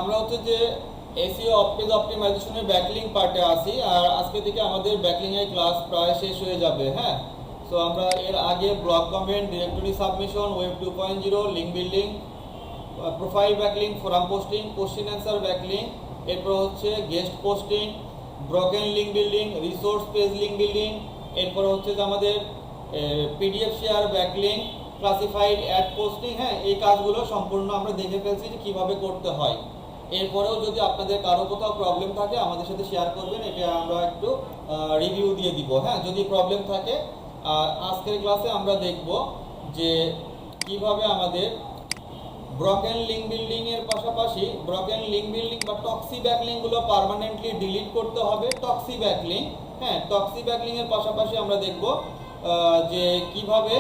আমরা হচ্ছে যে এসইও পেজ অপটিমাইজেশনের ব্যাকলিংক পার্টে আসি, আর আজকে থেকে আমাদের ব্যাকলিং এর ক্লাস প্রায় শেষ হয়ে যাবে। হ্যাঁ, সো আমরা এর আগে blog comment, directory submission, web 2.0, link building, profile backlink, forum posting, question answer backlink, এরপর হচ্ছে guest posting, broken link building, resource page link building, এরপর হচ্ছে যে আমাদের PDF share backlink, classified ad posting. হ্যাঁ, এই কাজগুলো সম্পূর্ণ আমরা দেখে ফেলছি যে কীভাবে করতে হয়। এরপরেও যদি আপনাদের কারো কোথাও প্রবলেম থাকে আমাদের সাথে শেয়ার করবেন, এটা আমরা একটু রিভিউ দিয়ে দিব। হ্যাঁ, যদি প্রবলেম থাকে। আর আজকের ক্লাসে আমরা দেখব যে কিভাবে আমাদের ব্রকেন লিঙ্ক বিল্ডিং এর পাশাপাশি ব্রকেন লিঙ্ক বিল্ডিং বা টক্সি ব্যাকলিং গুলো পার্মানেন্টলি ডিলিট করতে হবে। টক্সি ব্যাকলিং, হ্যাঁ, টক্সি ব্যাকলিং এর পাশাপাশি আমরা দেখব যে কিভাবে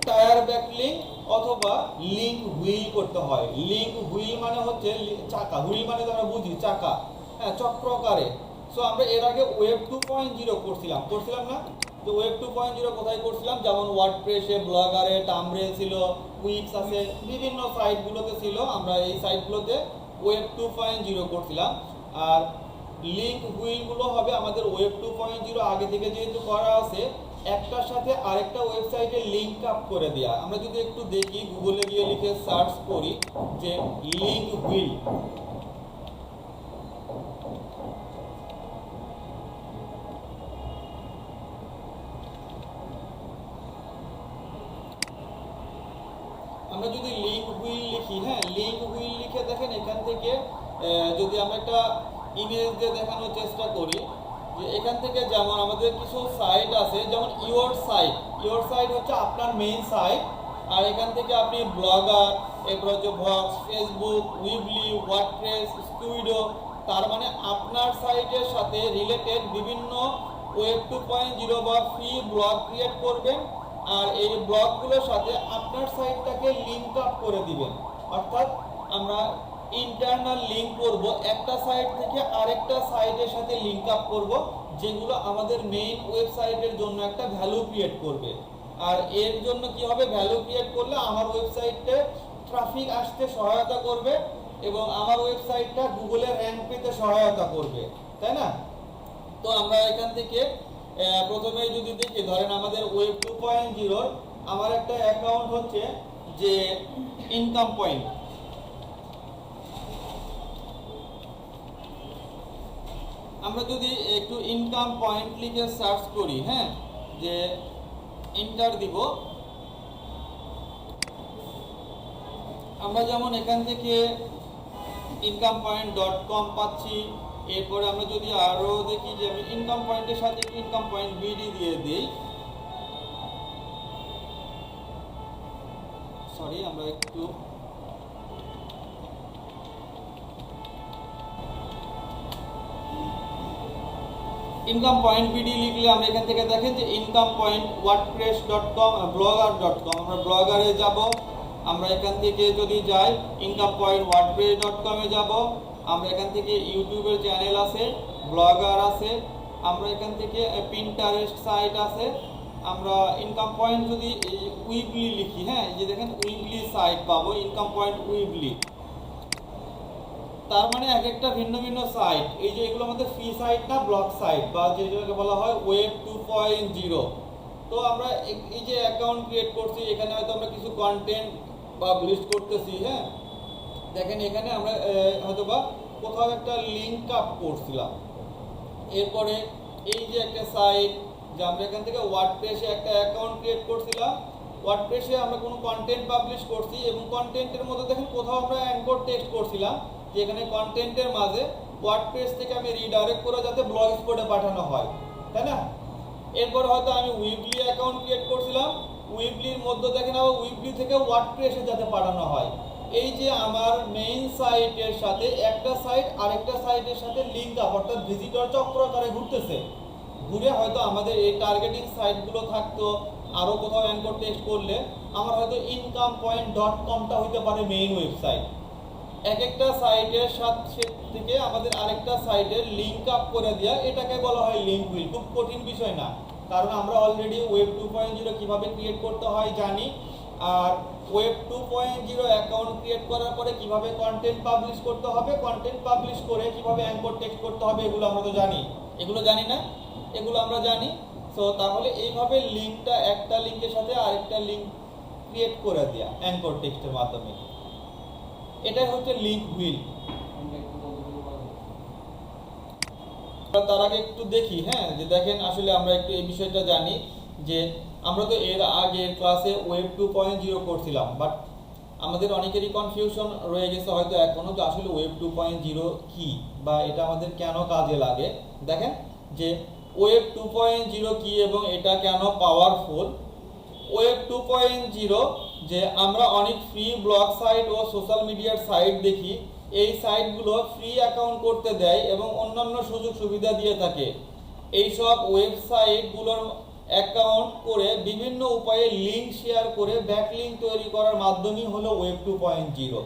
টায়ার ব্যাকলিং অথবা লিঙ্ক হুইল করতে হয়। লিঙ্ক হুইল মানে হচ্ছে চাকা, হুইল মানে তো আমরা বুঝি চাকা, হ্যাঁ, চক্রকারে। সো আমরা এর আগে ওয়েব 2.0 করছিলাম না? তো ওয়েব 2.0 কোথায় করছিলাম? যেমন ওয়ার্ডপ্রেসে, ব্লগারে, টামব্রেল ছিল, উইক্স আছে, বিভিন্ন সাইটগুলোতে ছিল। আমরা এই সাইটগুলোতে ওয়েব 2.0 করছিলাম। আর লিঙ্ক হুইলগুলো হবে আমাদের ওয়েব 2.0 আগে থেকে যেহেতু করা আছে, একটার সাথে আরেকটা ওয়েবসাইটে লিঙ্ক আপ করে দেয়া। আমরা যদি একটু দেখি, গুগলে গিয়ে লিখে সার্চ করি যে লিঙ্ক হুইল, আমরা যদি লিঙ্ক হুইল লিখি, হ্যাঁ, লিঙ্ক হুইল লিখে দেখেন এখান থেকে যদি আমরা একটা ইমেজ দিয়ে দেখানোর চেষ্টা করি যে এখান থেকে যেমন আমাদের কিছু সাইট আছে, যেমন ইওর সাইট হচ্ছে আপনার মেইন সাইট। আর এখান থেকে আপনি ব্লগার, এরপর হচ্ছে ভক্স, ফেসবুক, উইবলি, ওয়ার্ডপ্রেস, স্কুইডো, তার মানে আপনার সাইটের সাথে রিলেটেড বিভিন্ন ওয়েব 2.0 বা ফ্রি ব্লগ ক্রিয়েট করবেন। আর এই ব্লগগুলোর সাথে আপনার সাইটটাকে লিঙ্ক আপ করে দিবেন। অর্থাৎ আমরা ইন্টারনাল লিঙ্ক করব, একটা সাইট থেকে আরেকটা সাইটের সাথে লিঙ্ক আপ করব, যেগুলো আমাদের মেইন ওয়েবসাইটের জন্য একটা ভ্যালু ক্রিয়েট করবে। আর এর জন্য কি হবে? ভ্যালু ক্রিয়েট করলে আমার ওয়েবসাইটে ট্রাফিক আসতে সহায়তা করবে এবং আমার ওয়েবসাইটটা গুগলে র্যাঙ্ক পেতে সহায়তা করবে, তাই না? তো আমরা এখান থেকে প্রথমে যদি দেখি, ধরেন আমাদের ওয়েব 2.0 আমার একটা অ্যাকাউন্ট হচ্ছে যে ইনকাম পয়েন্ট। আমরা যদি একটু ইনকাম পয়েন্ট লিখে সার্চ করি, হ্যাঁ, যে এন্টার দিব, আমরা যেমন এখান থেকে income.com পাচ্ছি। এরপরে আমরা যদি আরো দেখি যে আমি ইনকাম পয়েন্টের সাথে ইনকাম পয়েন্ট বিডি দিয়ে দিই, সরি আমরা একটু ইনকাম পয়েন্ট বিডি লিখলে আমরা এখান থেকে দেখেন যে ইনকাম পয়েন্ট ওয়ার্ডপ্রেস.com, ব্লগার.com, আমরা ব্লগারে যাব। আমরা এখান থেকে যদি যাই ইনকাম পয়েন্ট ওয়ার্ডপ্রেস.com এ যাব। আমরা এখান থেকে ইউটিউবের চ্যানেল আছে, ব্লগার আছে, আমরা এখান থেকে পিন্টারেস্ট সাইট আছে। আমরা ইনকাম পয়েন্ট যদি উইবলি লিখি, হ্যাঁ, এই যে দেখেন উইবলি সাইট পাবো, ইনকাম পয়েন্ট উইবলি। তার মানে এক একটা ভিন্ন ভিন্ন সাইট। এই যে এগুলো আমাদের ফ্রি সাইট না, ব্লগ সাইট বা যেটাকে বলা হয় ওয়েব 2.0। তো আমরা এই যে অ্যাকাউন্ট ক্রিয়েট করছি, এখানে হয়তো আমরা কিছু কন্টেন্ট পাবলিশ করতেছি। হ্যাঁ, দেখেন এখানে আমরা হয়তো বা কোথাও একটা লিঙ্ক আপ করছিলাম। এরপরে এই যে একটা সাইট, যে আমরা এখান থেকে ওয়ার্ডপ্রেসে একটা অ্যাকাউন্ট ক্রিয়েট করছিলাম, ওয়ার্ডপ্রেসে আমরা কোনো কন্টেন্ট পাবলিশ করছি এবং কন্টেন্টের মধ্যে দেখেন কোথাও আমরা অ্যাঙ্কর টেক্সট করছিলাম, যে এখানে কন্টেন্টের মাঝে ওয়ার্ডপ্রেস থেকে আমি রিডাইরেক্ট করে যাতে ব্লগ স্পটে পাঠানো হয়, তাই না? এরপর হয়তো আমি উইবলি অ্যাকাউন্ট ক্রিয়েট করছিলাম, উইবলির মধ্যে দেখেন আবার উইবলি থেকে ওয়ার্ডপ্রেসে যাতে পাঠানো হয়। এই যে আমার মেইন সাইটের সাথে একটা সাইট আরেকটা সাইটের সাথে লিঙ্ক আপ, অর্থাৎ ভিজিটর চক্রাকারে ঘুরতেছে। ঘুরে হয়তো আমাদের এই টার্গেটিং সাইটগুলো থাকতো, আরও কোথাও অ্যাঙ্কর টেক্সট করলে আমার হয়তো incompoint.comটা হইতে পারে মেইন ওয়েবসাইট। এক একটা সাইটের সাথে থেকে আমাদের আরেকটা সাইটের লিঙ্ক আপ করে দেওয়া, এটাকে বলা হয় লিঙ্ক হুইল। খুব কঠিন বিষয় না, কারণ আমরা অলরেডি ওয়েব 2.0 কিভাবে ক্রিয়েট করতে হয় জানি। আর ওয়েব 2.0 অ্যাকাউন্ট ক্রিয়েট করার পরে কিভাবে কন্টেন্ট পাবলিশ করতে হবে, কন্টেন্ট পাবলিশ করে কিভাবে অ্যাঙ্কর টেক্সট করতে হবে, এগুলো আমরা তো জানি। এগুলো জানি না? এগুলো আমরা জানি। সো তাহলে এইভাবে লিঙ্কটা একটা লিঙ্কের সাথে আরেকটা লিঙ্ক ক্রিয়েট করে দেয়া অ্যাঙ্কর টেক্সটের মাধ্যমে, এটাই হচ্ছে লিঙ্ক হুইল। তার আগে একটু দেখি, হ্যাঁ, যে দেখেন আসলে আমরা একটু এই বিষয়টা জানি যে আমরা তো এর আগের ক্লাসে ওয়েব 2.0 করছিলাম, বাট আমাদের অনেকেরই কনফিউশন রয়ে গেছে হয়তো এখনো, যে আসলে ওয়েব 2.0 কি বা এটা আমাদের কেন কাজে লাগে। দেখেন যে ওয়েব 2.0 কি এবং এটা কেন পাওয়ারফুল। ওয়েব 2.0 যে আমরা অনেক ফ্রি ব্লগ সাইট ও সোশ্যাল মিডিয়ার সাইট দেখি, এই সাইটগুলো ফ্রি অ্যাকাউন্ট করতে দেয় এবং অন্যান্য সুযোগ সুবিধা দিয়ে থাকে। এইসব ওয়েবসাইটগুলোর অ্যাকাউন্ট করে বিভিন্ন উপায়ে লিঙ্ক শেয়ার করে ব্যাকলিঙ্ক তৈরি করার মাধ্যমই হলো ওয়েব 2.0।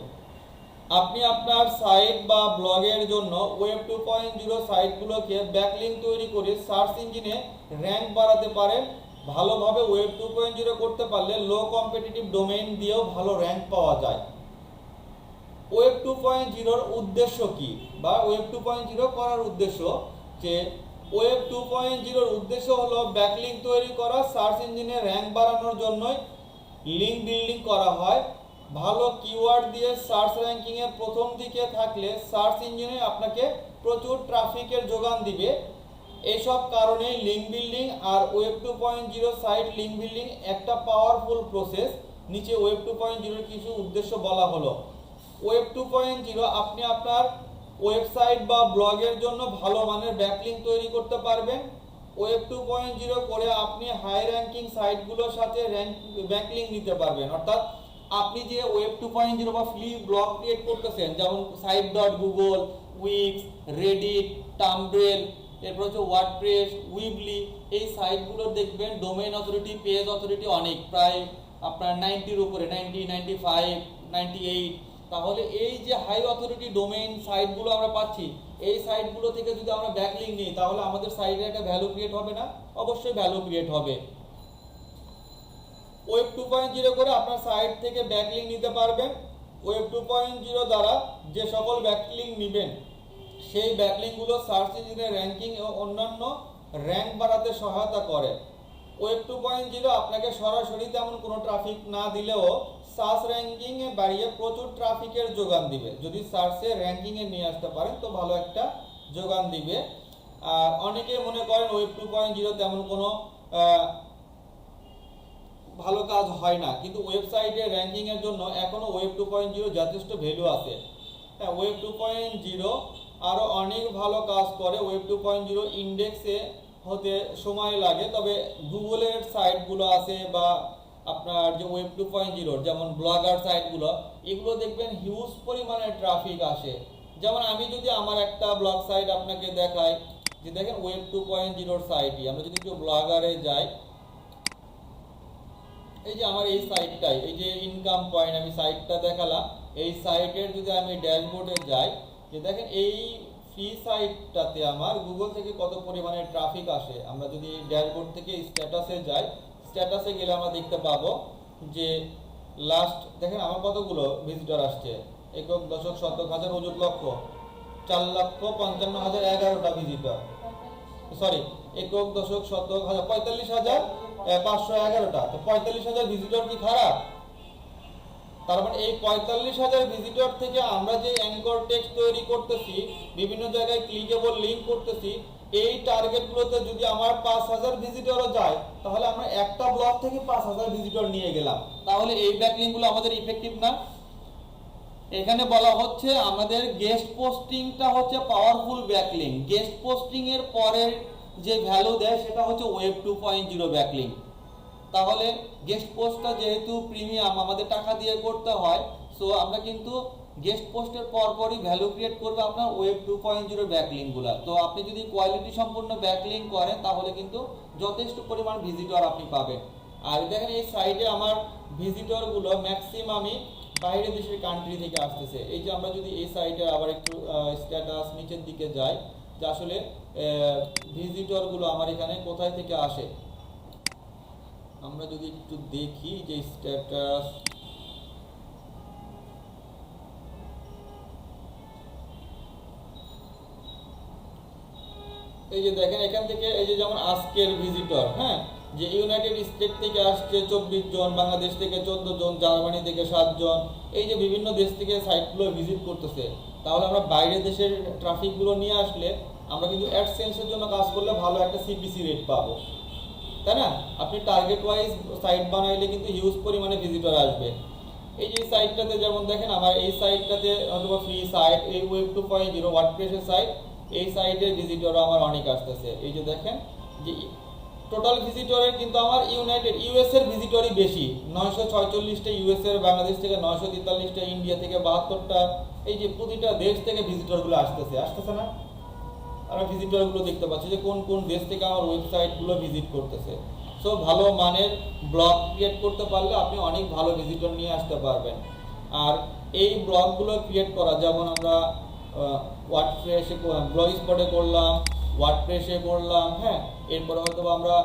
আপনি আপনার সাইট বা ব্লগের জন্য ওয়েব 2.0 সাইটগুলোকে ব্যাকলিঙ্ক তৈরি করে সার্চ ইঞ্জিনে র্যাঙ্ক বাড়াতে পারেন। ভালোভাবে ওয়েব 2.0 করতে পারলে লো কম্পিটিটিভ ডোমেইন দিয়েও ভালো র্যাঙ্ক পাওয়া যায়। ওয়েব 2.0 উদ্দেশ্য কি বা ওয়েব 2.0 করার উদ্দেশ্য, যে ওয়েব 2.0 উদ্দেশ্য হলো ব্যাকলিঙ্ক তৈরি করা, সার্চ ইঞ্জিনে র্যাঙ্ক বাড়ানোর জন্যই লিঙ্ক বিল্ডিং করা হয়। ভালো কিওয়ার্ড দিয়ে সার্চ র্যাঙ্কিং এর প্রথম দিকে থাকলে সার্চ ইঞ্জিনে আপনাকে প্রচুর ট্রাফিকের যোগান দিবে। এইসব কারণে লিঙ্ক বিল্ডিং আর ওয়েব 2.0 সাইট লিঙ্ক বিল্ডিং একটা পাওয়ারফুল প্রসেস। নিচে ওয়েব 2.0 এর কিছু উদ্দেশ্য বলা হলো। ওয়েব 2.0 আপনি আপনার ওয়েবসাইট বা ব্লগের জন্য ভালো মানের ব্যাকলিঙ্ক তৈরি করতে পারবেন। ওয়েব 2.0 করে আপনি হাই র্যাঙ্কিং সাইটগুলোর সাথে ব্যাকলিঙ্ক নিতে পারবেন। অর্থাৎ আপনি যে ওয়েব 2.0 বা ফ্রি ব্লগ ক্রিয়েট করতেছেন, যেমন site.google, উইক্স, রেডিট, টাম্বল, এরপর হচ্ছে ওয়ার্ডপ্রেস, উইবলি, এই সাইটগুলো দেখবেন ডোমেইন অথরিটি, পেজ অথরিটি অনেক, প্রায় আপনার 90-র উপরে, 90, 95, 98। তাহলে এই যে হাই অথরিটি ডোমেইন সাইটগুলো আমরা পাচ্ছি, এই সাইটগুলো থেকে যদি আমরা ব্যাকলিঙ্ক নিই তাহলে আমাদের সাইটে একটা ভ্যালু ক্রিয়েট হবে না? অবশ্যই ভ্যালু ক্রিয়েট হবে। ওয়েব 2.0 করে আপনার সাইট থেকে ব্যাকলিঙ্ক নিতে পারবেন। ওয়েব 2.0 দ্বারা যে সকল ব্যাকলিঙ্ক নেবেন সেই ব্যাকলিঙ্কগুলো সার্চ ইঞ্জিনে র্যাঙ্কিং ও অন্যান্য র্যাঙ্ক বাড়াতে সহায়তা করে। ওয়েব 2.0 আপনাকে সরাসরি তেমন কোনো ট্রাফিক না দিলেও সার্চ র্যাঙ্কিংয়ে বাড়িয়ে প্রচুর ট্রাফিকের যোগান দিবে। যদি সার্চে র্যাঙ্কিংয়ে নিয়ে আসতে পারেন তো ভালো একটা যোগান দিবে। আর অনেকে মনে করেন ওয়েব 2.0 তেমন কোনো ভালো কাজ হয় না, কিন্তু ওয়েবসাইটে র্যাঙ্কিংয়ের জন্য এখনও ওয়েব 2.0 যথেষ্ট ভ্যালু আছে। হ্যাঁ, ওয়েব 2.0 আরও অনেক ভালো কাজ করে। ওয়েব 2.0 ইন্ডেক্সে হতে সময় লাগে, তবে গুগলের সাইটগুলো আছে বা আপনার যে ওয়েব 2.0 যেমন ব্লগার সাইটগুলো, এগুলো দেখবেন হিউজ পরিমাণে ট্রাফিক আসে। যেমন আমি যদি আমার একটা ব্লগ সাইট আপনাকে দেখাই, যে দেখেন ওয়েব 2.0 সাইটই, আমরা যদি একটু ব্লগারে যাই, এই যে আমার এই সাইটটাই, এই যে ইনকাম পয়েন্ট আমি সাইটটা দেখালাম, এই সাইটের যদি আমি ড্যাশবোর্ডে যাই, যে দেখেন এই ফ্রি সাইটটাতে আমার গুগল থেকে কত পরিমাণে ট্রাফিক আসে। আমরা যদি ড্যাশবোর্ড থেকে স্ট্যাটাসে যাই, স্ট্যাটাসে গেলে আমরা দেখতে পাবো যে লাস্ট দেখেন আমার কতগুলো ভিজিটর আসছে, একক, দশক, শতক, হাজার, অযুত, লক্ষ, 4,55,011টা ভিজিটর, সরি, একক, দশক, শতক, হাজার, 45,511টা। তো 45,000 ভিজিটর কি খারাপ? তার মানে এই 45,000 ভিজিটর থেকে আমরা যে অ্যাঙ্কর টেক্সট তৈরি করতেছি, বিভিন্ন জায়গায় ক্লিকেবল লিঙ্ক করতেছি, এই টার্গেটগুলোতে যদি আমার 5,000 ভিজিটরও যায়, তাহলে আমরা একটা ব্লগ থেকে 5,000 ভিজিটর নিয়ে গেলাম। তাহলে এই ব্যাকলিঙ্কগুলো আমাদের ইফেক্টিভ না? এখানে বলা হচ্ছে আমাদের গেস্ট পোস্টিংটা হচ্ছে পাওয়ারফুল ব্যাকলিঙ্ক। গেস্ট পোস্টিং এর পরের যে ভ্যালু দেয় সেটা হচ্ছে ওয়েব 2.0 ব্যাকলিঙ্ক। তাহলে গেস্ট পোস্টটা যেহেতু প্রিমিয়াম, আমাদের টাকা দিয়ে করতে হয়, সো আমরা কিন্তু গেস্ট পোস্টের পরপরই ভ্যালু ক্রিয়েট করবে আপনার ওয়েব 2.0 ব্যাকলিঙ্কগুলো। তো আপনি যদি কোয়ালিটি সম্পূর্ণ ব্যাকলিঙ্ক করেন তাহলে কিন্তু যথেষ্ট পরিমাণ ভিজিটর আপনি পাবেন। আর দেখেন এই সাইটে আমার ভিজিটরগুলো ম্যাক্সিমামই বাইরের দেশের কান্ট্রি থেকে আসতেছে। এই যে আমরা যদি এই সাইটে আবার একটু স্ট্যাটাস নিচের দিকে যাই, যে আসলে ভিজিটরগুলো আমার এখানে কোথায় থেকে আসে, আমরা যদি একটু দেখি যে স্ট্যাটাস, এই যে দেখেন এখান থেকে এই যে যেমন আজকের ভিজিটর, হ্যাঁ, যে ইউনাইটেড স্টেট থেকে আসছে 24 জন, বাংলাদেশ থেকে 14 জন, জার্মানি থেকে 7 জন, এই যে বিভিন্ন দেশ থেকে সাইটগুলো ভিজিট করতেছে। তাহলে আমরা বাইরের দেশের ট্রাফিকগুলো নিয়ে আসলে আমরা কিন্তু অ্যাডসেন্সের জন্য কাজ করলে ভালো একটা সিপিসি রেট পাবো, তাই না? আপনি টার্গেট ওয়াইজ সাইট বানাইলে কিন্তু হিউজ পরিমাণে ভিজিটর আসবে। এই যে সাইটটাতে যেমন দেখেন আমার এই সাইটটাতে অথবা ফ্রি সাইট, এই ওয়েব 2.0 ওয়ার্ডপ্রেসের সাইট, এই সাইটের ভিজিটর আমার অনেক আসতেছে। এই যে দেখেন যে টোটাল ভিজিটরের কিন্তু আমার ইউএস এর ভিজিটরই বেশি, 946টা ইউএস এর, বাংলাদেশ থেকে 943টা, ইন্ডিয়া থেকে 72টা। এই যে প্রতিটা দেশ থেকে ভিজিটরগুলো আসতেছে না? আমরা ভিজিটরগুলো দেখতে পাচ্ছি যে কোন কোন দেশ থেকে আমার ওয়েবসাইটগুলো ভিজিট করতেছে। সো ভালো মানের ব্লগ ক্রিয়েট করতে পারলে আপনি অনেক ভালো ভিজিটর নিয়ে আসতে পারবেন। আর এই ব্লগগুলো ক্রিয়েট করা, যেমন আমরা ওয়ার্ডপ্রেসে, ব্লগ স্পটে করলাম, ওয়ার্ডপ্রেসে করলাম, হ্যাঁ, এরপরে হয়তো আমরা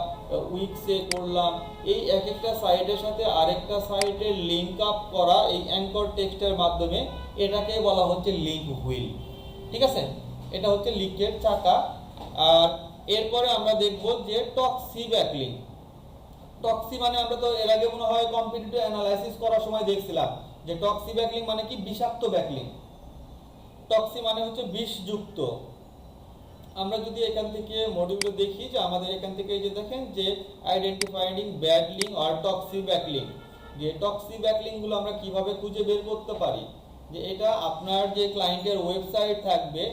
উইক্সে করলাম, এই এক একটা সাইটের সাথে আরেকটা সাইটের লিঙ্ক আপ করা এই অ্যাঙ্কর টেক্সটের মাধ্যমে, এটাকে বলা হচ্ছে লিঙ্ক হুইল। ঠিক আছে, এটা হচ্ছে লিঙ্কের চাকা। আর এরপরে আমরা দেখব যে টক্সি ব্যাকলিং। টক্সি মানে আমরা তো এর আগে মনে হয় কম্পিটিটিভ অ্যানালাইসিস করার সময় দেখছিলাম যে টক্সি ব্যাকলিং মানে কি, বিষাক্ত ব্যাকলিং। টক্সি মানে হচ্ছে বিষযুক্ত। আমরা যদি এখান থেকে মডিউলে দেখি যে আমাদের এখান থেকে এই যে দেখেন যে আইডেন্টিফাইং ব্যাড লিঙ্ক আর টক্সি ব্যাকলিং, যে টক্সি ব্যাকলিং গুলো আমরা কিভাবে খুঁজে বের করতে পারি। যে এটা আপনার যে ক্লায়েন্টের ওয়েবসাইট থাকবে,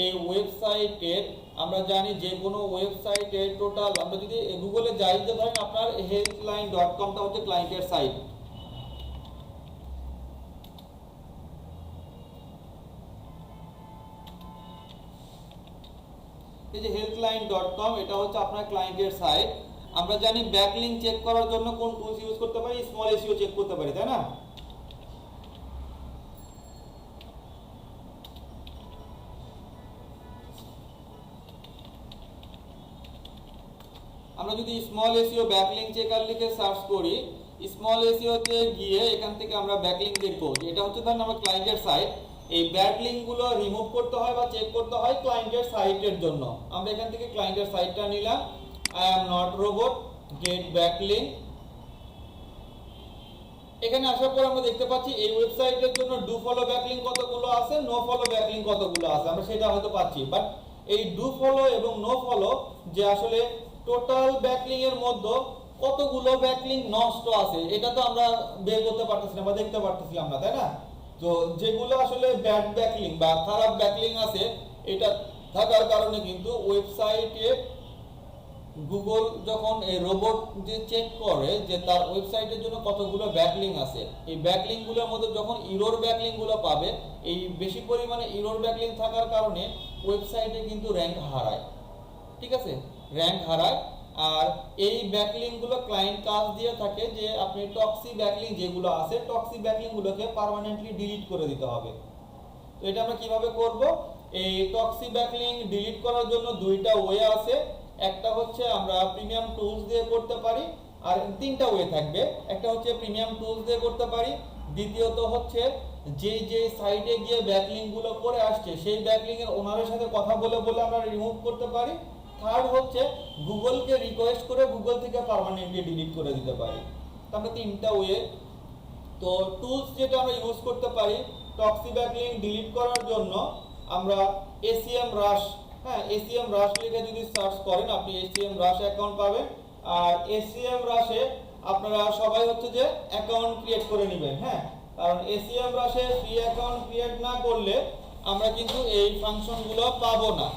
এই ওয়েবসাইটের আমরা জানি যে কোনো ওয়েবসাইটের টোটাল, আমরা যদি গুগলে যাই, যে ধরেন আপনার healthline.com-টা হচ্ছে ক্লায়েন্টের সাইট, এই যে healthline.com, এটা হচ্ছে আপনার ক্লায়েন্টের সাইট। আমরা জানি ব্যাকলিং চেক করার জন্য কোন টুলস ইউজ করতে পারি, স্মল এসইও চেক করতে পারি, তাই না? আমরা যদি স্মল এসইও ব্যাকলিং চেকার লিখে সার্চ করি, স্মল এসইওতে গিয়ে এখান থেকে আমরা ব্যাকলিং দেখব। এটা হচ্ছে ধরেন আমার ক্লায়েন্টের সাইট, এই ব্যাকলিং গুলো রিমুভ করতে হয় বা চেক করতে হয় ক্লায়েন্টের সাইটের জন্য। আমরা এখান থেকে ক্লায়েন্টের সাইটটা নিলাম, I am not robot, get backlink. এখানে আসার পর আমরা দেখতে পাচ্ছি এই ওয়েবসাইটের জন্য ডু ফলো ব্যাকলিং কতগুলো আছে, নো ফলো ব্যাকলিং কতগুলো আছে, আমরা সেটা হয়তো পাচ্ছি। বাট এই ডু ফলো এবং নো ফলো, যে আসলে টোটাল ব্যাকলিং এর মধ্যে কতগুলো ব্যাকলিং নষ্ট আছে, এটা তো আমরা বের করতে পারতেছি না বা দেখতে পারতেছিলাম না, তাই না? তো যেগুলো আসলে ব্যাড ব্যাকলিং বা খারাপ ব্যাকলিং আছে, এটা থাকার কারণে কিন্তু ওয়েবসাইটে গুগল যখন এই রোবট যে চেক করে যে তার ওয়েবসাইটের জন্য কতগুলো ব্যাকলিং আছে, এই ব্যাকলিং গুলোর মধ্যে যখন ইরর ব্যাকলিং গুলো পাবে, এই বেশি পরিমাণে ইরর ব্যাকলিং থাকার কারণে ওয়েবসাইটে কিন্তু র্যাঙ্ক হারায়। ঠিক আছে, র্যাঙ্ক হারায়। আর এই ব্যাকলিং গুলো ক্লায়েন্ট কাজ দিয়ে থাকে যে আপনি টক্সি ব্যাকলিং যেগুলো আছে, টক্সি ব্যাকলিং গুলোকে পার্মানেন্টলি ডিলিট করে দিতে হবে। তো এটা আমরা কিভাবে করব? এই টক্সি ব্যাকলিং ডিলিট করার জন্য দুইটা ওয়ে আছে। একটা হচ্ছে আমরা প্রিমিয়াম টুলস দিয়ে করতে পারি, আর তিনটা ওয়ে থাকবে। একটা হচ্ছে প্রিমিয়াম টুলস দিয়ে করতে পারি, দ্বিতীয়ত হচ্ছে যে সাইটে গিয়ে ব্যাকলিং গুলো করে আসছে সেই ব্যাকলিং এর ওনারের সাথে কথা বলে বলে আমরা রিমুভ করতে পারি। থার্ড হচ্ছে গুগলকে রিকোয়েস্ট করে গুগল থেকে পার্মানেন্টলি ডিলিট করে দিতে পারি। তাহলে তিনটা ওয়ে। তো টুলস যেটা আমরা ইউজ করতে পারি টক্সি ব্যাকলিং ডিলিট করার জন্য, আমরা এসিএম রাশ, হ্যাঁ, এসিএম রাশ লিখে যদি সার্চ করেন আপনি এসিএম রাশ অ্যাকাউন্ট পাবেন। আর এসিএম রাশে আপনারা সবাই হচ্ছে যে অ্যাকাউন্ট ক্রিয়েট করে নেবেন, হ্যাঁ, কারণ এসিএম রাশে ফ্রি অ্যাকাউন্ট ক্রিয়েট না করলে আমরা কিন্তু এই ফাংশনগুলো পাবো না।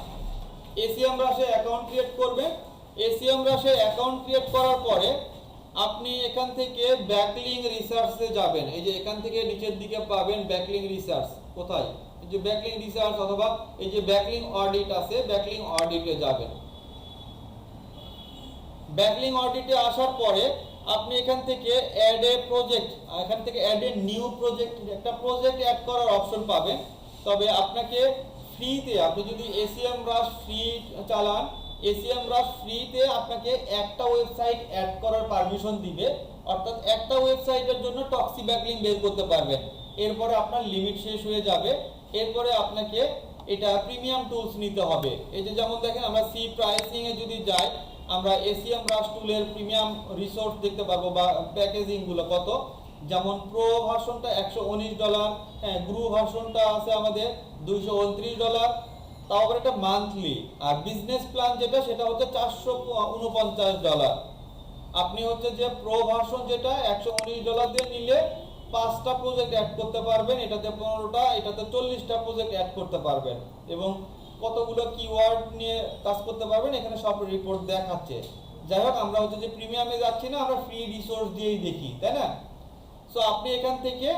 এসিএম রাশে অ্যাকাউন্ট ক্রিয়েট করবে। এসিএম রাশে অ্যাকাউন্ট ক্রিয়েট করার পরে আপনি এখান থেকে ব্যাকলিং রিসার্চে যাবেন। এই যে এখান থেকে নিচের দিকে পাবেন ব্যাকলিং রিসার্চ, কোথায়, এই যে ব্যাকলিং রিসার্চ অথবা এই যে ব্যাকলিং অডিট আছে, ব্যাকলিং অডিটে যাবেন। ব্যাকলিং অডিটে আসার পরে আপনি এখান থেকে অ্যাড এ প্রজেক্ট, এখান থেকে অ্যাড এ নিউ প্রজেক্ট, একটা প্রজেক্ট অ্যাড করার অপশন পাবেন। তবে আপনাকে ফ্রিতে, আপনি যদি এসিএম রাশ ফ্রি চালান এসিএম ব্রাশ ফ্রিতে আপনাকে একটা ওয়েবসাইট অ্যাড করার পারমিশন দিবে, অর্থাৎ একটা ওয়েবসাইটের জন্য টক্সি ব্যাকলিং বের করতে পারবেন। এরপরে আপনার লিমিট শেষ হয়ে যাবে। এরপরে আপনাকে এটা প্রিমিয়াম টুলস নিতে হবে। এই যে যেমন দেখেন আমরা সি প্রাইসিং এ যদি যাই, আমরা এসিএম ব্রাশ টুলের প্রিমিয়াম রিসোর্স দেখতে পারবো বা প্যাকেজিং গুলো কত। যেমন প্রো ভার্সনটা $119, হ্যাঁ গ্রু ভার্সনটা আছে আমাদের $229, তাও আবার এটা মান্থলি। আর বিজনেস প্ল্যান যেটা সেটা হচ্ছে $449। আপনি হচ্ছে যে প্রো ভার্সন যেটা $119 দিয়ে নিলে 5টা প্রজেক্ট অ্যাড করতে পারবেন, এটাতে 15টা, এটাতে 40টা প্রজেক্ট অ্যাড করতে পারবেন এবং কতগুলো কিওয়ার্ড নিয়ে কাজ করতে পারবেন এখানে সব রিপোর্ট দেখাচ্ছে। যাই হোক, আমরা হচ্ছে যে প্রিমিয়ামে যাচ্ছি না, আমরা ফ্রি রিসোর্স দিয়েই দেখি, তাই না? সো আপনি এখান থেকে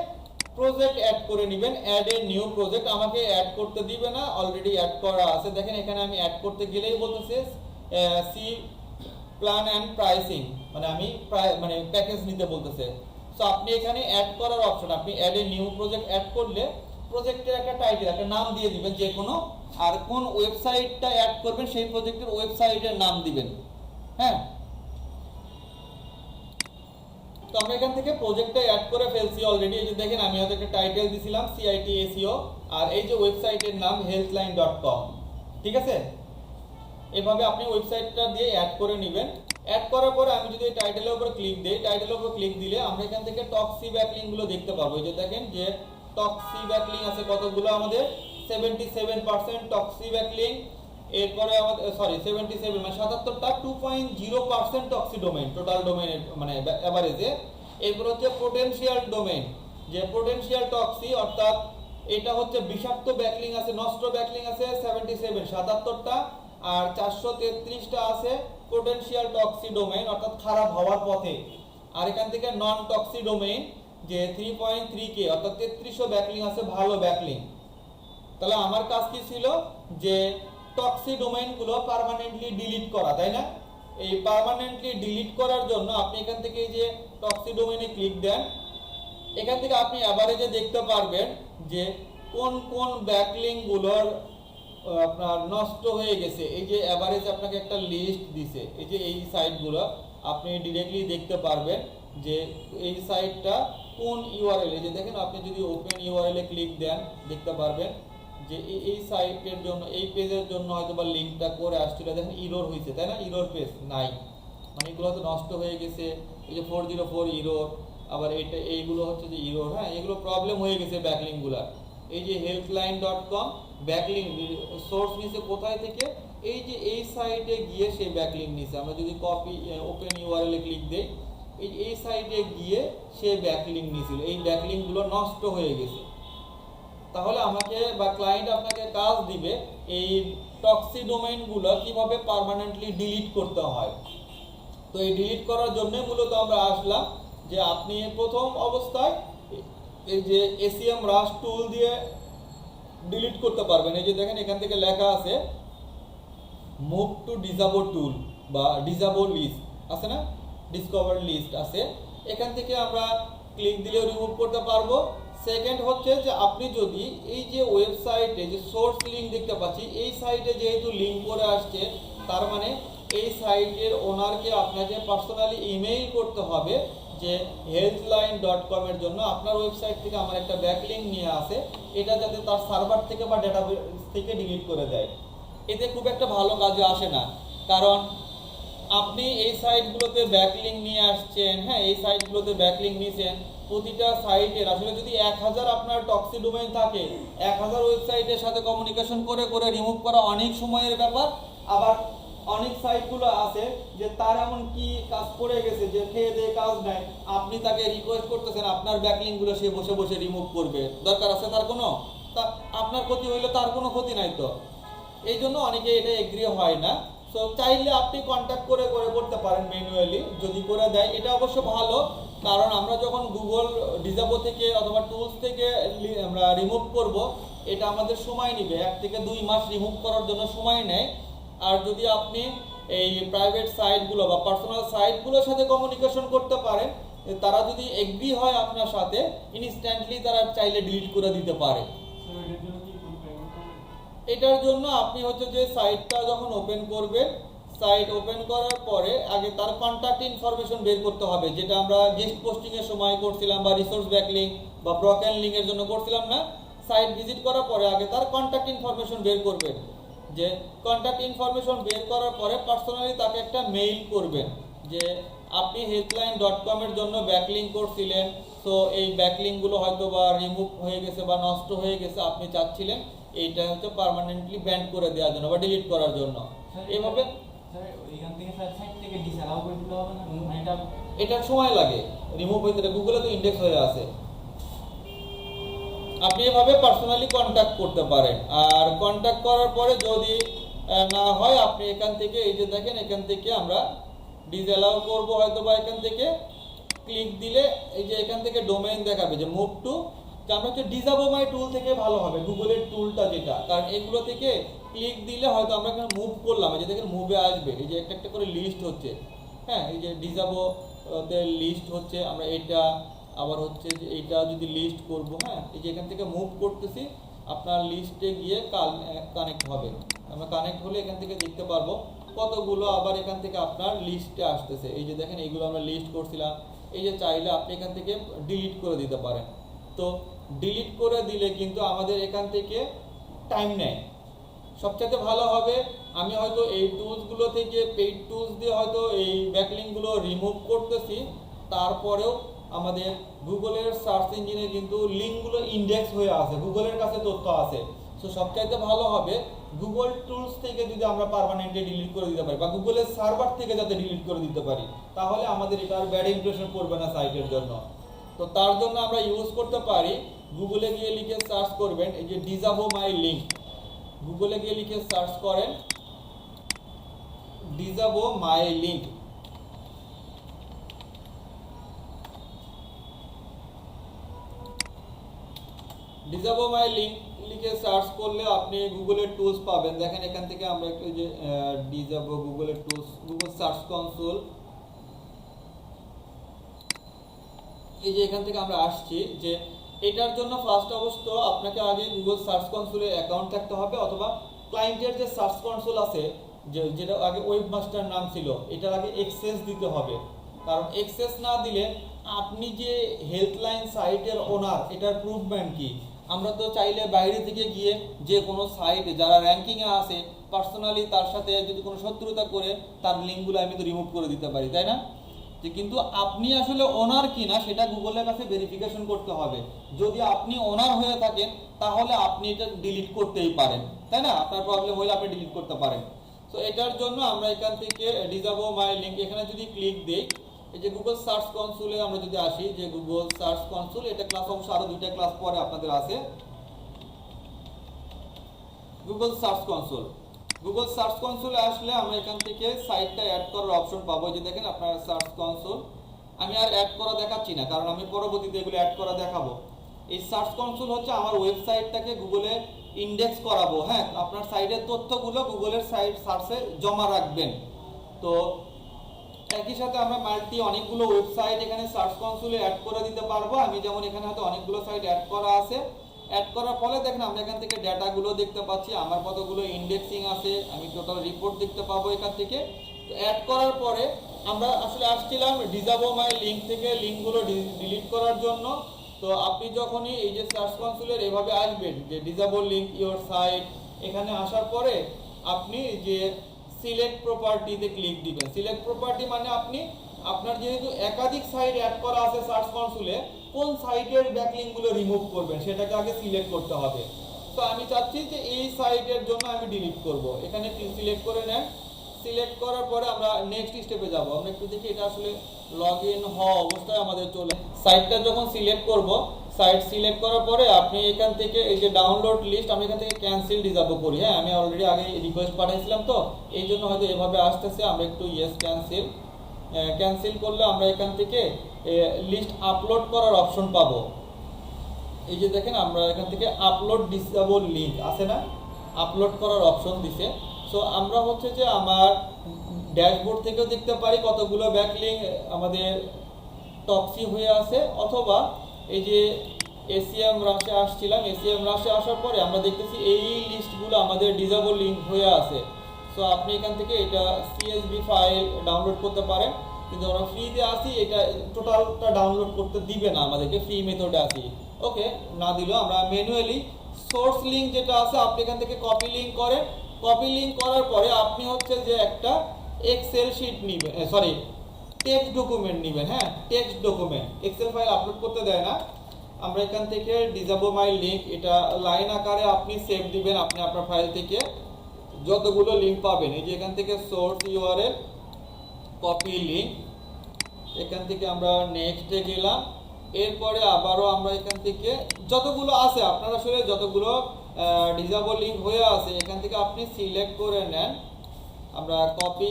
প্রজেক্ট অ্যাড করে নেবেন, অ্যাড এ নিউ প্রজেক্ট। আমাকে অ্যাড করতে দিবে না, অলরেডি অ্যাড করা আছে। দেখেন এখানে আমি অ্যাড করতে গেলেই বলতেছে সি প্ল্যান অ্যান্ড প্রাইসিং, মানে আমি মানে প্যাকেজ নিতে বলতেছে। সো আপনি এখানে অ্যাড করার অপশন, আপনি add a new project add করলে প্রজেক্টের একটা টাইটেল, একটা নাম দিয়ে দিবেন যে কোনো, আর কোন ওয়েবসাইটটা অ্যাড করবেন সেই প্রজেক্টের ওয়েবসাইটের নাম দিবেন। হ্যাঁ, তো আমরা এখান থেকে প্রজেক্টটা অ্যাড করে ফেলছি অলরেডি। এই যে দেখেন আমি হয়তো একটা টাইটেল দিছিলাম সিআইটি এসইও, আর এই যে ওয়েবসাইটের নাম healthline.com। ঠিক আছে, এভাবে আপনি ওয়েবসাইটটা দিয়ে অ্যাড করে নেবেন। অ্যাড করার পরে আমি যদি এই টাইটেলের উপর ক্লিক দেই, টাইটেলের উপর ক্লিক দিলে আমরা এখান থেকে টক্সি ব্যাকলিং গুলো দেখতে পাবো। এই যে দেখেন যে টক্সি ব্যাকলিং আছে কতগুলো আমাদের, 77% টক্সি ব্যাকলিং। এরপরে আমাদের 77 মানে 77টা 2.0% টক্সি ডোমেইন, টোটাল ডোমেইনের মানে এভারেজে। এরপর হচ্ছে পোটেনশিয়াল ডোমেইন, যে পোটেনশিয়াল টক্সি অর্থাৎ এটা হচ্ছে বিষাক্ত ব্যাকলিং আছে, নষ্ট ব্যাকলিং আছে 77টা, আর 433টা আছে পোটেনশিয়াল টক্সি ডোমেইন অর্থাৎ খারাপ হওয়ার পথে। আর এখান থেকে নন টক্সি ডোমেইন যে 3.3K অর্থাৎ 3300 ব্যাকলিং আছে ভালো ব্যাকলিং। তাহলে আমার কাজ কি ছিল, যে টক্সি ডোমেইনগুলো পার্মানেন্টলি ডিলিট করা, তাই না? এই পার্মানেন্টলি ডিলিট করার জন্য আপনি এখান থেকে এই যে টক্সি ডোমেইনে ক্লিক দেন, এখান থেকে আপনি এভারেজে দেখতে পারবেন যে কোন কোন ব্যাকলিং গুলোর আপনার নষ্ট হয়ে গেছে। এই যে এভারেজ আপনাকে একটা লিস্ট দিছে, এই যে এই সাইটগুলো আপনি ডিরেক্টলি দেখতে পারবেন যে এই সাইটটা কোন ইউআরএল। এই যে দেখেন আপনি যদি ওপেন ইউআরএল এ ক্লিক দেন দেখতে পারবেন যে এই সাইটের জন্য, এই পেজের জন্য হয়তো বা লিঙ্কটা করে আসছিল, দেখেন ইরর হয়েছে, তাই না? ইরর পেজ নাই, মানে এগুলো তো নষ্ট হয়ে গেছে। এই যে 404 ইরর, আবার এইগুলো হচ্ছে যে ইরর। হ্যাঁ, এগুলো প্রবলেম হয়ে গেছে ব্যাকলিংগুলো। এই যে healthline.com ব্যাকলিং সোর্স নিছে কোথায় থেকে, এই যে এই সাইটে গিয়ে সেই ব্যাকলিং নিছে। আমরা যদি কপি ওপেন ইউআরএল এ ক্লিক দেই, এই সাইটে গিয়ে সে ব্যাকলিং নিছিল, এই ব্যাকলিংগুলো নষ্ট হয়ে গেছে। তাহলে আমাকে বা ক্লায়েন্ট আপনাকে কাজ দিবে এই টক্সি ডোমেইনগুলো কিভাবে পার্মানেন্টলি ডিলিট করতে হয়। তো এই ডিলিট করার জন্য মূলত আমরা আসলাম যে আপনি প্রথম অবস্থায় এই যে এসিএম রাশ টুল দিয়ে ডিলিট করতে পারবেন। এই যে দেখেন এখান থেকে লেখা আছে মুভ টু ডিসেবল টুল বা ডিসেবল লিস্ট আছে না, ডিসকভার লিস্ট আছে, এখান থেকে আমরা ক্লিক দিলে রিমুভ করতে পারবো। সেকেন্ড হচ্ছে যে আপনি যদি এই যে ওয়েবসাইটে যে সোর্স লিঙ্ক দেখতে পাচ্ছি, এই সাইটে যেহেতু লিঙ্ক করে আসছে, তার মানে এই সাইটের ওনারকে আপনাকে পার্সোনালি ইমেইল করতে হবে যে healthline.com এর জন্য আপনার ওয়েবসাইট থেকে আমার একটা ব্যাকলিংক নিয়ে আসে, এটা যাতে তার সার্ভার থেকে বা ডেটাবেস থেকে ডিলিট করে দেয়। এতে খুব একটা ভালো কাজে আসে না, কারণ আপনি এই সাইটগুলোতে ব্যাকলিংক নিয়ে আসছেন। হ্যাঁ, এই সাইটগুলোতে ব্যাকলিংক নিয়েছেন, প্রতিটা সাইটের আসলে যদি 1000 আপনার টক্সি ডোমেইন থাকে, 1000 ওয়েবসাইটের সাথে কমিউনিকেশন করে করে রিমুভ করা অনেক সময়ের ব্যাপার। আবার অনেক সাইটগুলো আছে যে তার এমন কি কাজ করে গেছে যে খেয়ে দিয়ে কাজ নাই, আপনি তাকে রিকোয়েস্ট করতেছেন আপনার ব্যাকলিংকগুলো সে বসে বসে রিমুভ করবে, দরকার আছে তার কোনো? তা আপনার ক্ষতি হইলে তার কোনো ক্ষতি নাই তো, এই জন্য অনেকে এটা এগ্রি হয় না। সো চাইলে আপনি কন্ট্যাক্ট করে করে করতে পারেন ম্যানুয়ালি, যদি করে দেয় এটা অবশ্য ভালো। কারণ আমরা যখন গুগল ডিজাবো থেকে অথবা টুলস থেকে আমরা রিমুভ করব, এটা আমাদের সময় নেবে, 1 থেকে 2 মাস রিমুভ করার জন্য সময় নেয়। আর যদি আপনি এই প্রাইভেট সাইটগুলো বা পার্সোনাল সাইটগুলোর সাথে কমিউনিকেশন করতে পারেন, তারা যদি এগ্রি হয় আপনার সাথে, ইনস্ট্যান্টলি তারা চাইলে ডিলিট করে দিতে পারে। এটার জন্য আপনি হচ্ছে যে সাইটটা যখন ওপেন করবেন, সাইট ওপেন করার পরে আগে তার কন্ট্যাক্ট ইনফরমেশন বের করতে হবে, যেটা আমরা গেস্ট পোস্টিং এর সময় করছিলাম বা রিসোর্স ব্যাকলিংক বা ব্রকেন লিংক এর জন্য করছিলাম না। সাইট ভিজিট করার পরে আগে তার কন্ট্যাক্ট ইনফরমেশন বের করবেন, যে কন্ট্যাক্ট ইনফরমেশন বের করার পরে পার্সোনালি তাকে একটা মেইল করবেন যে আপনি healthline.com এর জন্য ব্যাকলিংক করছিলেন, সো এই ব্যাকলিংকগুলো হয়তো বা রিমুভ হয়ে গেছে বা নষ্ট হয়ে গেছে, আপনি চাচ্ছিলেন এইটা হচ্ছে পার্মানেন্টলি ব্যান করে দেওয়ার জন্য বা ডিলিট করার জন্য। এইভাবে এটার সময় লাগে রিমুভ হইতে, গুগলে তো ইন্ডেক্স হয়ে আছে। আপনি এভাবে পার্সোনালি কন্ট্যাক্ট করতে পারেন। আর কন্ট্যাক্ট করার পরে যদি না হয় আপনি এখান থেকে এই যে দেখেন এখান থেকে আমরা ডিসঅ্যালাউ করব হয়তো বা এখান থেকে ক্লিক দিলে এই যে এখান থেকে ডোমেইন দেখাবে যে মুভ টু, আমরা হচ্ছে ডিজাবো মাই টুল থেকে ভালো হবে, গুগলের টুলটা যেটা, কারণ এগুলো থেকে ক্লিক দিলে হয়তো আমরা এখানে মুভ করলাম, এই যে দেখেন মুভে আসবে, এই যে একটা একটা করে লিস্ট হচ্ছে, হ্যাঁ এই যে ডিজাবো তে লিস্ট হচ্ছে, আমরা এটা আবার হচ্ছে যে এইটা যদি লিস্ট করব, হ্যাঁ এই যে এখান থেকে মুভ করতেছি আপনার লিস্টে গিয়ে কানেক্ট হবে, আমরা কানেক্ট হলে এখান থেকে দেখতে পারবো কতগুলো আবার এখান থেকে আপনার লিস্টে আসতেছে। এই যে দেখেন এইগুলো আমরা লিস্ট করছিলাম, এই যে চাইলে আপনি এখান থেকে ডিলিট করে দিতে পারেন। তো ডিলিট করে দিলে কিন্তু আমাদের এখান থেকে টাইম নেয়। সবচেয়ে ভালো হবে আমি হয়তো এই টুলসগুলো থেকে পেইড টুলস দিয়ে হয়তো এই ব্যাকলিংকগুলো রিমুভ করতেছি, তারপরেও আমাদের গুগলের সার্চ ইঞ্জিনে কিন্তু লিঙ্কগুলো ইন্ডেক্স হয়ে আছে, গুগলের কাছে তথ্য আছে। সো সবচাইতে ভালো হবে গুগল টুলস থেকে যদি আমরা পার্মানেন্টলি ডিলিট করে দিতে পারি বা গুগলের সার্ভার থেকে যাতে ডিলিট করে দিতে পারি, তাহলে আমাদের এটা আর ব্যাড ইমপ্রেশন পড়বে না সাইটের জন্য। তো তার জন্য আমরা ইউজ করতে পারি, গুগলে গিয়ে লিখে সার্চ করবেন এই যে ডিজাবো মাই লিঙ্ক, গুগলে গিয়ে লিখে সার্চ করেন ডিজাবো মাই লিঙ্ক। ডিজাবো মাই লিঙ্ক লিখে সার্চ করলে আপনি গুগলের টুলস পাবেন। দেখেন এখান থেকে আমরা একটু যে ডিজাবো গুগলের টুলস, গুগল সার্চ কনসোল, এই যে এখান থেকে আমরা আসছি। যে এটার জন্য ফার্স্ট অবশ্য আপনাকে আগে গুগল সার্চ কনসোলে অ্যাকাউন্ট থাকতে হবে, অথবা ক্লায়েন্টের যে সার্চ কনসোল আছে যেটা আগে ওয়েবমাস্টার নাম ছিল, এটার আগে অ্যাক্সেস দিতে হবে। কারণ অ্যাক্সেস না দিলে আপনি যে হেল্পলাইন সাইটের ওনার, এটার প্রুফমেন্ট কি? আমরা তো চাইলে বাইরে থেকে গিয়ে যে কোনো সাইট যারা র্যাঙ্কিংয়ে আছে পার্সোনালি তার সাথে যদি কোনো শত্রুতা করে তার লিঙ্কগুলো আমি তো রিমুভ করে দিতে পারি, তাই না? যে কিন্তু আপনি আসলে ওনার কিনা সেটা গুগলের কাছে ভেরিফিকেশন করতে হবে। যদি আপনি ওনার হয়ে থাকেন তাহলে আপনি এটা ডিলিট করতেই পারেন, তাই না? আপনার প্রবলেম হলে আপনি ডিলিট করতে পারেন। তো এটার জন্য আমরা এখান থেকে ডিজাবো মাই লিঙ্ক এখানে যদি ক্লিক দেই, এই যে গুগল সার্চ কনসোলে আমরা যদি আসি, যে গুগল সার্চ কনসোল, এটা ক্লাস অবশ্য আরো দুইটা ক্লাস পরে আপনাদের আছে। Google search console, Google search কনসোলে আসলে আমরা এখান থেকে সাইটটা অ্যাড করার অপশন পাবো। যে দেখেন আপনার সার্চ কনসোল, আমি আর অ্যাড করা দেখাচ্ছি না কারণ আমি পরবর্তীতে এগুলো অ্যাড করা দেখাবো। এই সার্চ কনসোল হচ্ছে আমার ওয়েবসাইটটাকে গুগলে ইন্ডেক্স করাবো, হ্যাঁ আপনার সাইটের তথ্যগুলো গুগলের সাইট সার্চে জমা রাখবেন। তো একই সাথে আমরা অনেকগুলো ওয়েবসাইট এখানে সার্চ কনসোলে অ্যাড করে দিতে পারবো। আমি যেমন এখানে হয়তো অনেকগুলো সাইট অ্যাড করা আছে, অ্যাড করার ফলে দেখেন আমরা এখান থেকে ডাটাগুলো দেখতে পাচ্ছি, আমার কতগুলো ইন্ডেক্সিং আছে, আমি টোটাল রিপোর্ট দেখতে পাবো এখান থেকে। তো অ্যাড করার পরে আমরা আসলে আসছিলাম ডিজাবো মাই লিঙ্ক থেকে লিঙ্কগুলো ডিলিট করার জন্য। তো আপনি যখনই এই যে সার্চ কনসোলের এভাবে আসবেন যে ডিজাবো লিঙ্ক ইওর সাইট, এখানে আসার পরে আপনি যে সিলেক্ট প্রপার্টিতে ক্লিক দিবেন। সিলেক্ট প্রপার্টি মানে আপনি আপনার যেহেতু একাধিক সাইট অ্যাড করা আছে সার্চ কনসোলে, কোন সাইটের ব্যাকলিংকগুলো রিমুভ করবেন সেটাকে আগে সিলেক্ট করতে হবে। তো আমি চাচ্ছি যে এই সাইটের জন্য আমি ডিলিট করব, এখানে সিলেক্ট করে নেন। সিলেক্ট করার পরে আমরা নেক্সট স্টেপে যাব। আমরা একটু দেখি এটা আসলে লগ ইন হওয়া অবস্থায় আমাদের চলে। সাইটটা যখন সিলেক্ট করব, সাইট সিলেক্ট করার পরে আপনি এখান থেকে এই যে ডাউনলোড লিস্ট, আমি এখান থেকে ক্যান্সেল ডিজাবো করি। হ্যাঁ আমি অলরেডি আগে রিকোয়েস্ট পাঠাইছিলাম, তো এই জন্য হয়তো এভাবে আসতেছে। আমরা একটু ইয়েস ক্যান্সেল, ক্যান্সেল করলে আমরা এখান থেকে লিস্ট আপলোড করার অপশন পাবো। এই যে দেখেন আমরা এখান থেকে আপলোড ডিসেবল লিঙ্ক আছে না, আপলোড করার অপশন দিছে। সো আমরা হচ্ছে যে আমার ড্যাশবোর্ড থেকেও দেখতে পারি কতগুলো ব্যাকলিঙ্ক আমাদের টক্সি হয়ে আছে, অথবা এই যে এসিএম রাশে আসছিলাম, এসিএম রাশে আসার পরে আমরা দেখতেছি এই লিস্টগুলো আমাদের ডিসেবল লিঙ্ক হয়ে আছে। সো আপনি এখান থেকে এটা CSV ফাইল ডাউনলোড করতে পারেন, কিন্তু আমরা ফ্রিতে আসি, এটা টোটালটা ডাউনলোড করতে দিবে না আমাদেরকে, ফ্রি মেথডে আসি। ওকে, না দিলেও আমরা ম্যানুয়ালি সোর্স লিঙ্ক যেটা আছে আপনি এখান থেকে কপি লিঙ্ক করেন। কপি লিঙ্ক করার পরে আপনি হচ্ছে যে একটা এক্সেল শিট নেবেন, সরি টেক্সট ডকুমেন্ট নেবেন। হ্যাঁ, text document, Excel file upload করতে দেয় না। আমরা এখান থেকে ডিজাবো মাই লিঙ্ক, এটা লাইন আকারে আপনি সেভ দিবেন। আপনি আপনার ফাইল থেকে যতগুলো লিঙ্ক পাবেন, এই যে এখান থেকে সোর্স ইউআরএল, কপি লিঙ্ক, এখান থেকে আমরা নেক্সটে গেলাম। এরপরে আবারও আমরা এখান থেকে যতগুলো আছে আপনার আসলে যতগুলো ডিজাবো লিঙ্ক হয়ে আছে এখান থেকে আপনি সিলেক্ট করে নেন। আমরা কপি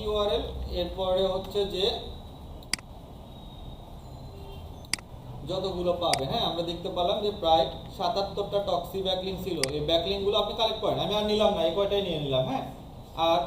ইউআরএল, এরপরে হচ্ছে যে যতগুলো পাবে, হ্যাঁ আমরা দেখতে পেলাম যে প্রায় 77টা টক্সি ব্যাকলিঙ্ক ছিল। এই ব্যাকলিঙ্কগুলো আপনি কালেক্ট করেন, আমি আর নিলাম না, এই কয়টাই নিয়ে নিলাম। হ্যাঁ, আর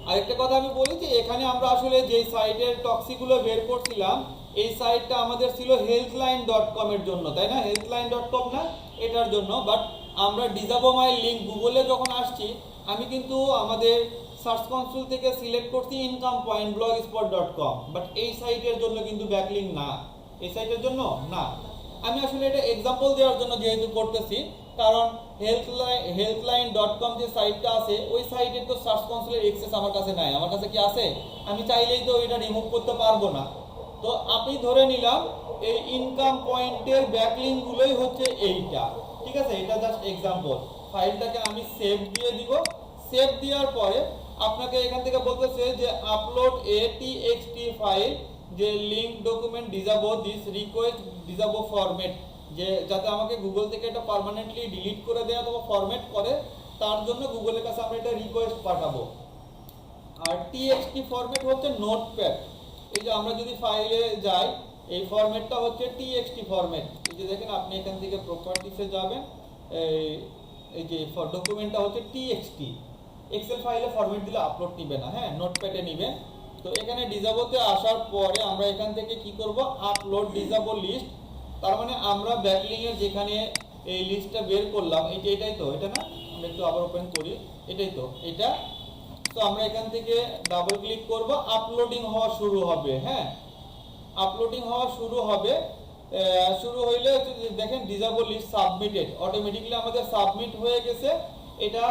আরেকটা কথা আমি বলি যে এখানে আমরা আসলে যে সাইটের টক্সিগুলো বের করছিলাম এই সাইটটা আমাদের ছিল healthline.com এর জন্য, তাই না? healthline.com না, এটার জন্য। বাট আমরা ডিজাবো মাই লিঙ্ক গুগলে যখন আসছি আমি কিন্তু আমাদের সার্চ কনসোল থেকে সিলেক্ট করছি ইনকাম পয়েন্ট blogspot.com, বাট এই সাইটের জন্য কিন্তু ব্যাকলিঙ্ক না, এই সাইটের জন্য না। আমি আসলে এটা এক্সাম্পল দেওয়ার জন্য যেহেতু করতেছি, কারণ healthline.com যে সাইটটা আছে ওই সাইটের তো সার্চ কনসোলের অ্যাক্সেস আমার কাছে নাই। আমার কাছে কি আছে? আমি চাইলেই তো এটা রিমুভ করতে পারবো না। তো আপনি ধরে নিলাম এই ইনকাম পয়েন্টের ব্যাকলিঙ্কগুলোই হচ্ছে এইটা, ঠিক আছে? এটা জাস্ট এক্সাম্পল। ফাইলটাকে আমি সেভ দিয়ে দিব। সেভ দেওয়ার পরে আপনাকে এখান থেকে বলতেছে যে আপলোড এ টিএক্সটি ফাইল, যে link document disavow this request disavow format, যে যাতে আমাকে গুগল থেকে এটা পার্মানেন্টলি ডিলিট করে দেয় অথবা ফরম্যাট করে, তার জন্য গুগলের কাছে আমরা এটা রিকোয়েস্ট পাঠাবো। আর টিএক্সটি ফরম্যাট হচ্ছে নোটপ্যাড। এই যে আমরা যদি ফাইলে যাই এই ফরম্যাটটা হচ্ছে টিএক্সটি ফরম্যাট। এই যে দেখেন আপনি এখান থেকে প্রপার্টিসে যাবেন, এই যে ডকুমেন্টটা হচ্ছে টিএক্সটি। এক্সেল ফাইলে ফরম্যাট দিলে আপলোড নিবে না, হ্যাঁ নোটপ্যাডে নিবে। তো এখানে ডিজাবোতে আসার পরে আমরা এখান থেকে কি করব, আপলোড ডিজাবো লিস্ট। তার মানে আমরা ব্যাকলিংয়ের যেখানে এই লিস্টটা বের করলাম এটাই তো, এটা না? আমরা একটু আবার ওপেন করি, এটাই তো এটা। তো আমরা এখান থেকে ডাবল ক্লিক করব, আপলোডিং হওয়া শুরু হবে। হ্যাঁ, আপলোডিং হওয়া শুরু হবে। শুরু হইলে দেখেন ডিজাবল লিস্ট সাবমিটেড, অটোমেটিক্যালি আমাদের সাবমিট হয়ে গেছে। এটা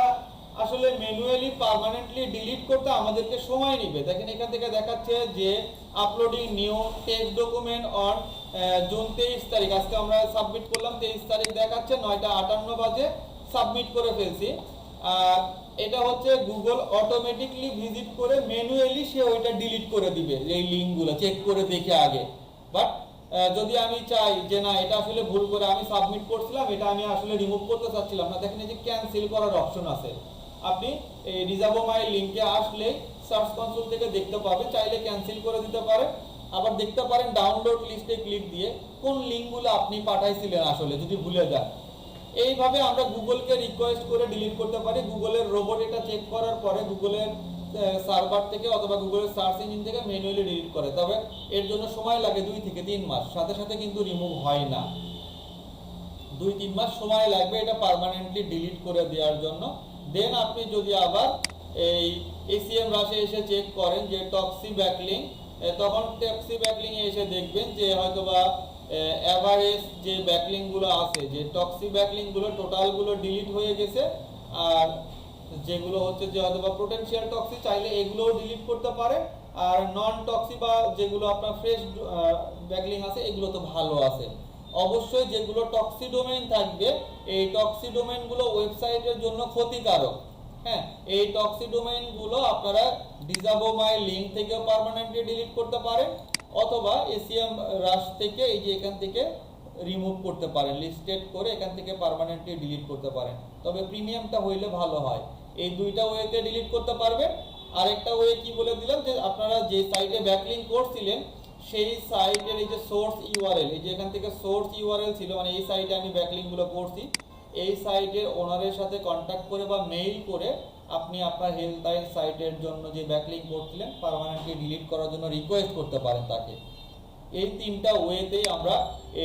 আসলে ম্যানুয়ালি পার্মানেন্টলি ডিলিট করতে আমাদেরকে সময় নেবে। দেখেন এখান থেকে দেখাচ্ছে যে uploading new text document on June 23 তারিখ, আজকে আমরা সাবমিট করলাম 23 তারিখ দেখাচ্ছে, 9টা 58 বাজে সাবমিট করে ফেলছি। আর এটা হচ্ছে গুগল অটোমেটিকলি ভিজিট করে ম্যানুয়ালি সে ওইটা ডিলিট করে দিবে এই লিঙ্কগুলো চেক করে দেখে আগে। বাট যদি আমি চাই যে না এটা আসলে ভুল করে আমি সাবমিট করছিলাম, এটা আমি আসলে রিমুভ করতে চাচ্ছিলাম না, দেখেন এই যে ক্যান্সেল করার অপশন আছে। আপনি এই ডিজাবো মাই লিঙ্কে আসলে সার্চ কনসোল থেকে দেখতে পাবেন, চাইলে ক্যান্সেল করে দিতে পারেন। আবার দেখতে পারেন ডাউনলোড লিস্টে ক্লিক দিয়ে কোন লিঙ্কগুলো আপনি পাঠাইছিলেন আসলে যদি ভুলে যান। এইভাবে আমরা গুগলকে রিকোয়েস্ট করে ডিলিট করতে পারি। গুগলের রোবট এটা চেক করার পরে গুগলের সার্ভার থেকে অথবা গুগলের সার্চ ইঞ্জিন থেকে ম্যানুয়ালি ডিলিট করে। তবে এর জন্য সময় লাগে 2 থেকে 3 মাস, সাথে সাথে কিন্তু রিমুভ হয় না। 2-3 মাস সময় লাগবে এটা পার্মানেন্টলি ডিলিট করে দেওয়ার জন্য। দেন আপনি যদি আবার এই এসিএম রাশে এসে চেক করেন যে টক্সি ব্যাকলিং, তখন টক্সি ব্যাকলিং এ এসে দেখবেন যে হয়তোবা এভারেজ যে ব্যাকলিংগুলো আছে, যে টক্সি ব্যাকলিংগুলো টোটালগুলো ডিলিট হয়ে গেছে। আর যেগুলো হচ্ছে যে হয়তোবা পোটেনশিয়াল টক্সি, চাইলে এগুলোও ডিলিট করতে পারে। আর নন টক্সি বা যেগুলো আপনার ফ্রেশ ব্যাকলিং আছে এগুলো তো ভালো আছে। অবশ্যই যেগুলো টক্সি ডোমেইন থাকবে এই টক্সি ডোমেইনগুলো ওয়েবসাইটের জন্য ক্ষতিকারক। হ্যাঁ, এই টক্সি ডোমেইনগুলো আপনারা ডিজাবো মাই লিঙ্ক থেকে পার্মানেন্টলি ডিলিট করতে পারেন, অথবা এসিএম রাশ থেকে এই যে এখান থেকে রিমুভ করতে পারেন, লিস্টেড করে এখান থেকে পার্মানেন্টলি ডিলিট করতে পারেন। তবে প্রিমিয়ামটা হইলে ভালো হয়। এই দুইটা ওয়েতে ডিলিট করতে পারবেন। আরেকটা ওয়ে কি বলে দিলাম, যে আপনারা যে সাইটে ব্যাকলিংক করছিলেন সেই সাইটের এই যে সোর্স ইউআরএল, এই যে এখান থেকে সোর্স ইউআরএল ছিল, মানে এই সাইটে আমি ব্যাকলিংকগুলো করছি, এই সাইটের ওনারের সাথে কন্ট্যাক্ট করে বা মেইল করে আপনি আপনার হেলথলাইন সাইটের জন্য যে ব্যাকলিংক করছিলেন পার্মানেন্টলি ডিলিট করার জন্য রিকোয়েস্ট করতে পারেন তাকে। এই 3টা ওয়েতেই আমরা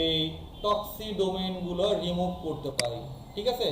এই টক্সি ডোমেইনগুলো রিমুভ করতে পারি। ঠিক আছে?